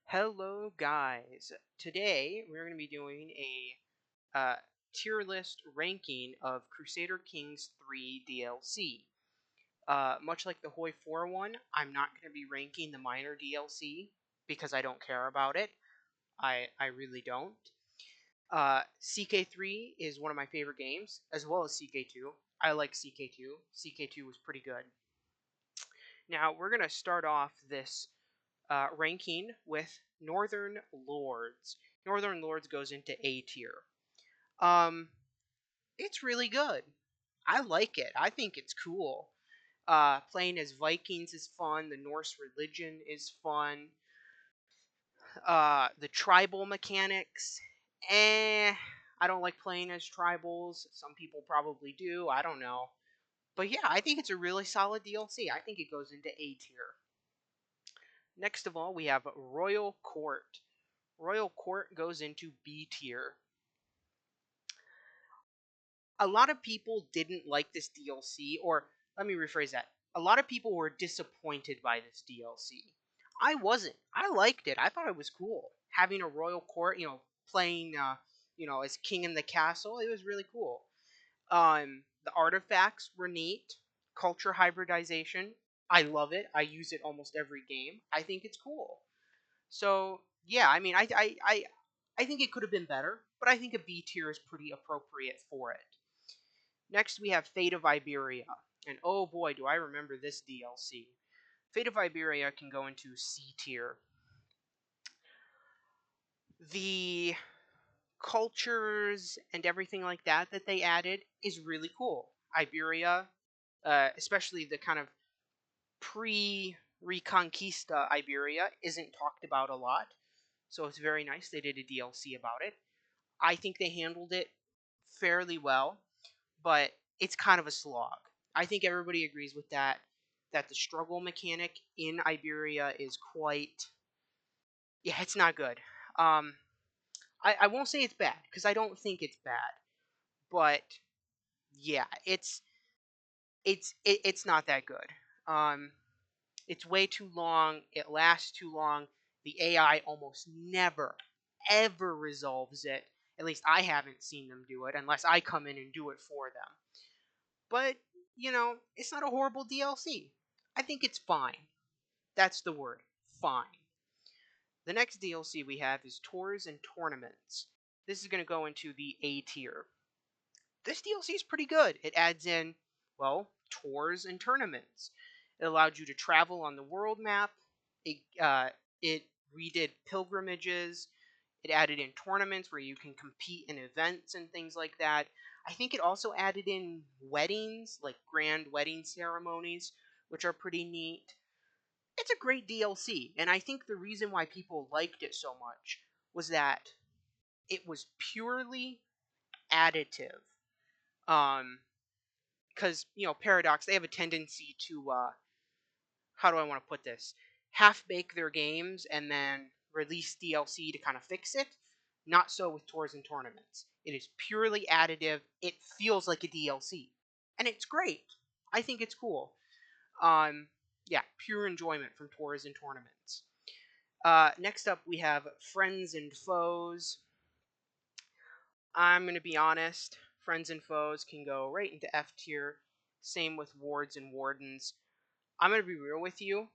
Hello, guys. Today we're going to be doing a tier list ranking of Crusader Kings 3 DLC. Much like the Hoi 4 one, I'm not going to be ranking the minor DLC because I don't care about it. I really don't. ck3 is one of my favorite games, as well as ck2. I like ck2. ck2 was pretty good. Now, we're going to start off this ranking with Northern Lords. Northern Lords goes into A tier. Um, it's really good. I like it. I think it's cool. Playing as Vikings is fun. The Norse religion is fun. The tribal mechanics, I don't like playing as tribals. Some people probably do. I don't know. But yeah, I think it's a really solid DLC. I think it goes into A tier. Next of all, we have Royal Court. Royal Court goes into B tier. A lot of people didn't like this DLC, or let me rephrase that. A lot of people were disappointed by this DLC. I wasn't. I liked it. I thought it was cool. Having a royal court, playing, as king in the castle, it was really cool. The artifacts were neat. Culture hybridization, I love it. I use it almost every game. I think it's cool. So yeah, I mean, I think it could have been better, but I think a B tier is pretty appropriate for it. Next, we have Fate of Iberia, and oh boy, do I remember this DLC. Fate of Iberia can go into C tier. The cultures and everything like that they added is really cool. Iberia, especially the kind of pre-Reconquista Iberia, isn't talked about a lot, so it's very nice they did a DLC about it. I think they handled it fairly well, but it's kind of a slog. I think everybody agrees with that. That the struggle mechanic in Iberia is quite, yeah, it's not good. Um, I won't say it's bad because I don't think it's bad, but yeah, it's not that good. Um, it's way too long. It lasts too long. The AI almost never, ever resolves it. At least I haven't seen them do it, unless I come in and do it for them. But, it's not a horrible DLC. I think it's fine. That's the word. Fine. The next DLC we have is Tours and Tournaments. This is going to go into the A tier. This DLC is pretty good. It adds in, well, tours and tournaments. It allowed you to travel on the world map. It redid pilgrimages. It added in tournaments where you can compete in events and things like that. I think it also added in weddings, like grand wedding ceremonies, which are pretty neat. It's a great DLC, and I think the reason why people liked it so much was that it was purely additive. Um, because Paradox, they have a tendency to how do I want to put this? Half bake their games and then release DLC to kind of fix it. Not so with tours and tournaments. It is purely additive. It feels like a DLC, and it's great. I think it's cool. Um, yeah, pure enjoyment from tours and tournaments. Next up, we have Friends and Foes. I'm gonna be honest. Friends and Foes can go right into F tier. Same with Wards and Wardens. I'm gonna be real with you.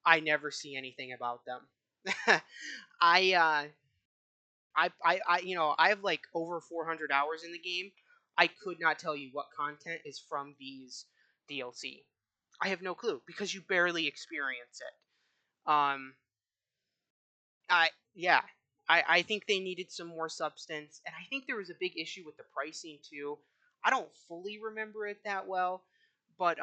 I never see anything about them. I I have like over 400 hours in the game. I could not tell you what content is from these DLC. I have no clue because you barely experience it. I yeah, I think they needed some more substance, and I think there was a big issue with the pricing too. I don't fully remember it that well, but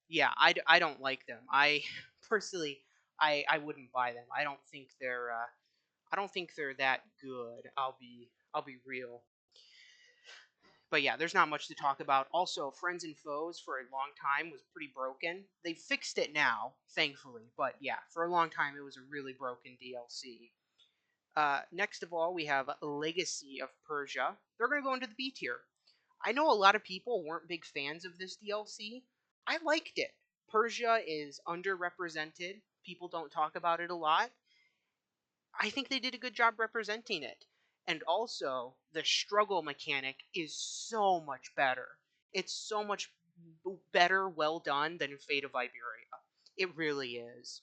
yeah, I don't like them. I personally I wouldn't buy them. I don't think they're that good. I'll be real. But yeah, there's not much to talk about. Also, Friends and Foes for a long time was pretty broken. They fixed it now, thankfully. But yeah, for a long time it was a really broken DLC. Next of all, we have Legacy of Persia. They're going to go into the B tier. I know a lot of people weren't big fans of this DLC. I liked it. Persia is underrepresented. People don't talk about it a lot. I think they did a good job representing it. And also, the struggle mechanic is so much better. It's so much better, well done than Fate of Iberia. It really is.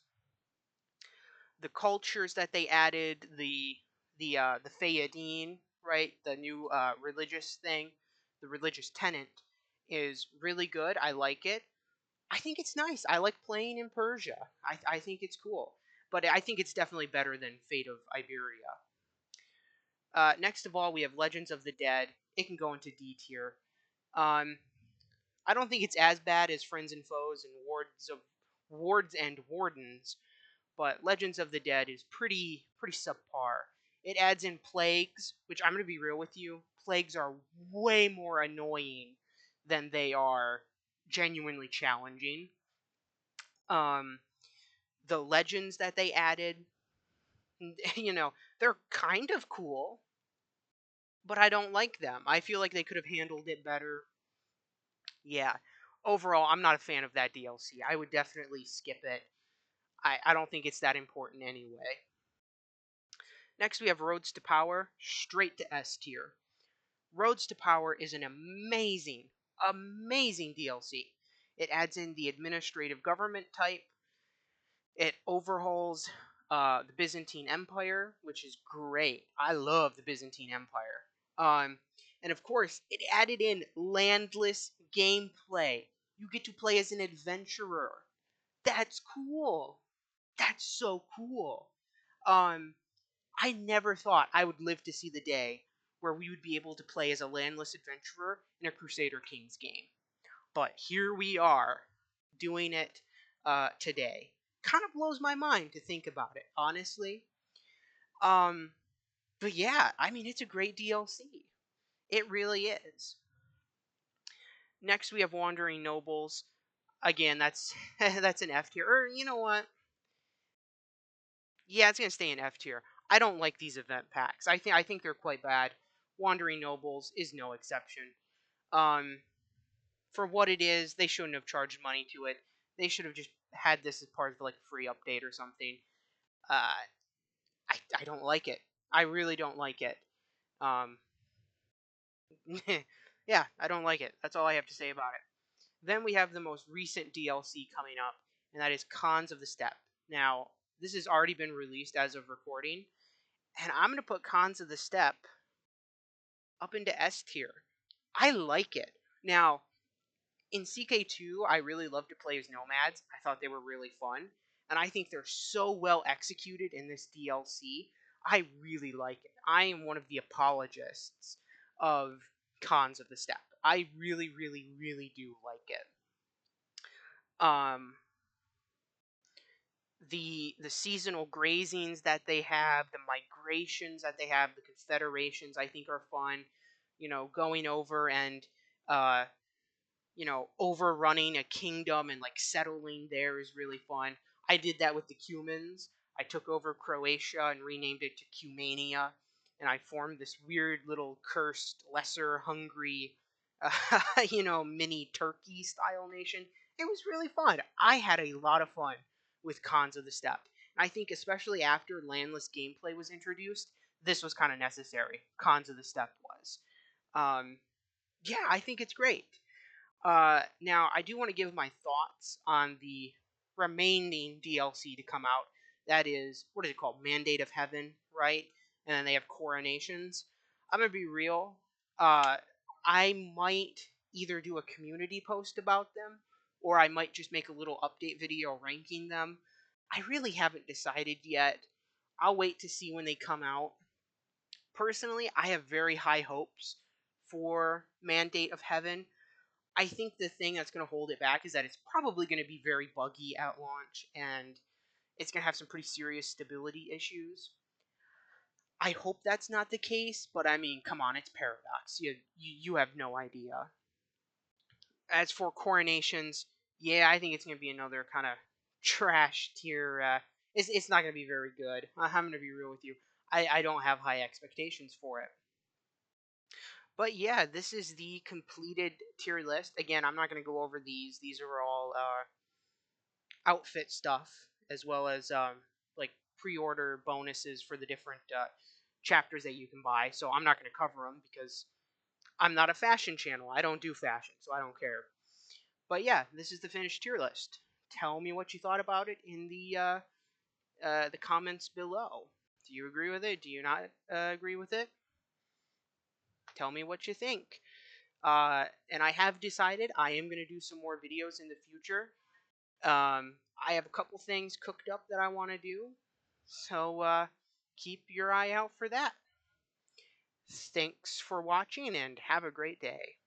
The cultures that they added, the Feyadine, right, the new religious thing, the religious tenant, is really good. I like it. I think it's nice. I like playing in Persia. I think it's cool, but I think it's definitely better than Fate of Iberia. Next of all, we have Legends of the Dead. It can go into D tier. Um, I don't think it's as bad as Friends and Foes and Wards and Wardens, but Legends of the Dead is pretty subpar. It adds in plagues, which I'm gonna be real with you. Plagues are way more annoying than they are genuinely challenging. Um, the legends that they added, they're kind of cool, but I don't like them. I feel like they could have handled it better. Yeah. Overall, I'm not a fan of that DLC. I would definitely skip it. I don't think it's that important anyway. Next, we have Roads to Power, straight to S tier. Roads to Power is an amazing DLC. It adds in the administrative government type. It overhauls the Byzantine Empire, which is great. I love the Byzantine Empire. Um, and of course, it added in landless gameplay. You get to play as an adventurer. That's cool. That's so cool. Um, I never thought I would live to see the day where we would be able to play as a landless adventurer in a Crusader Kings game. But here we are doing it today. Kind of blows my mind to think about it, honestly. Um, but yeah, I mean, it's a great DLC. It really is. Next, we have Wandering Nobles. Again, that's that's an F tier. Or you know what? Yeah, it's gonna stay in F tier. I don't like these event packs. I think they're quite bad. Wandering Nobles is no exception. Um, for what it is, they shouldn't have charged money to it. They should have just had this as part of like a free update or something. Uh, I don't like it. I really don't like it. Um, yeah, I don't like it. That's all I have to say about it. Then we have the most recent DLC coming up, and that is Cons of the Steppe. Now, this has already been released as of recording, and I'm going to put Cons of the Steppe up into S tier. I like it. Now, in ck2, I really love to play as nomads. I thought they were really fun, and I think they're so well executed in this DLC. I really like it. I am one of the apologists of Cons of the Steppe. I really do like it. Um, the seasonal grazings that they have, the migrations that they have, the confederations, I think are fun. Going over and uh, overrunning a kingdom and like settling there is really fun. I did that with the Cumans. I took over Croatia and renamed it to Cumania, and I formed this weird little cursed, lesser Hungary, mini Turkey style nation. It was really fun. I had a lot of fun with Cons of the Steppe. I think especially after landless gameplay was introduced, this was kind of necessary. Cons of the Steppe was. Um, yeah, I think it's great. Now, I do want to give my thoughts on the remaining DLC to come out. That is, what is it called? Mandate of Heaven, right? And then they have Coronations. I'm going to be real. Uh, I might either do a community post about them, or I might just make a little update video ranking them. I really haven't decided yet. I'll wait to see when they come out. Personally, I have very high hopes for Mandate of Heaven. I think the thing that's going to hold it back is that it's probably going to be very buggy at launch, and it's going to have some pretty serious stability issues. I hope that's not the case, but I mean, come on, it's Paradox. You have no idea. As for Coronations, yeah, I think it's going to be another kind of trash tier. It's not going to be very good. I'm going to be real with you. I don't have high expectations for it. But yeah, this is the completed tier list. Again, I'm not going to go over these. These are all outfit stuff, as well as like pre-order bonuses for the different chapters that you can buy. So I'm not going to cover them because I'm not a fashion channel. I don't do fashion, so I don't care. But yeah, this is the finished tier list. Tell me what you thought about it in the comments below. Do you agree with it? Do you not agree with it? Tell me what you think. And I have decided I am going to do some more videos in the future. I have a couple things cooked up that I want to do, so keep your eye out for that. Thanks for watching and have a great day.